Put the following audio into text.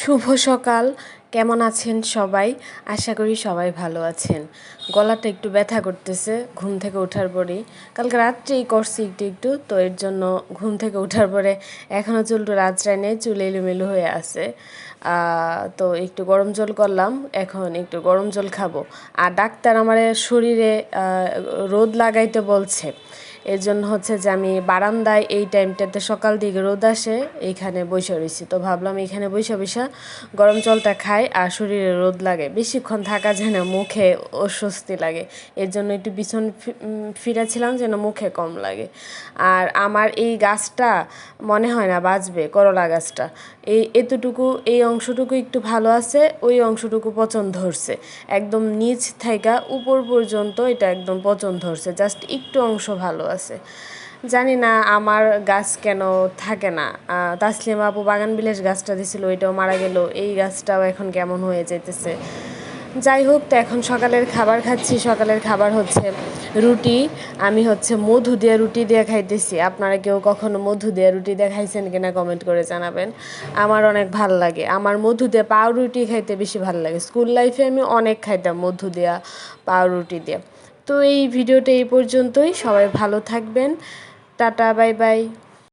শুভ সকাল। কেমন আছেন সবাই? আশা করি সবাই ভালো আছেন। গলাটা একটু ব্যথা করতেছে ঘুম থেকে ওঠার পরেই। কালকে রাত্রেই করছি একটু, তো এর জন্য ঘুম থেকে ওঠার পরে এখনও চুলটা আঁচড়ায় নেই, চুল এলোমেলো হয়ে আছে। তো একটু গরম জল করলাম, এখন একটু গরম জল খাবো। আর ডাক্তার আমার শরীরে রোদ লাগাইতে বলছে। এর জন্য হচ্ছে যে আমি বারান্দায় এই টাইমটাতে সকাল দিকে রোদ আসে, এইখানে বসে রয়েছি। তো ভাবলাম এখানে বসে বসে গরম জলটা খাই, আর শরীরে রোদ লাগে, বেশিক্ষণ থাকা যায় না, মুখে অস্বস্তি লাগে। এর জন্য একটু বিছন ফিরেছিলাম যেন মুখে কম লাগে। আর আমার এই গাছটা মনে হয় না বাঁচবে, করলা গাছটা। এতটুকু এই অংশটুকু একটু ভালো আছে, ওই অংশটুকু পচন ধরছে। একদম নিচ থেকে উপর পর্যন্ত এটা একদম পচন ধরছে, জাস্ট একটু অংশ ভালো আছে। জানি না আমার গাছ কেন থাকে না। তাসলিমা আপু বাগান বিলাস গাছটা দিছিল, ওইটাও মারা গেল, এই গাছটাও এখন কেমন হয়ে যেতেছে। যাই হোক, তো এখন সকালের খাবার খাচ্ছি। সকালের খাবার হচ্ছে রুটি। আমি হচ্ছে মধু দিয়ে রুটি দিয়ে খাইতেছি। আপনারা কেউ কখনো মধু দিয়ে রুটি দিয়ে খাইছেন কিনা কমেন্ট করে জানাবেন। আমার অনেক ভাল লাগে, আমার মধু দিয়ে পাউরুটি খাইতে বেশি ভাল লাগে। স্কুল লাইফে আমি অনেক খাইতাম মধু দেওয়া পাউরুটি দিয়ে। তো এই ভিডিওটা এই পর্যন্তই। সবাই ভালো থাকবেন। Tata, bye bye.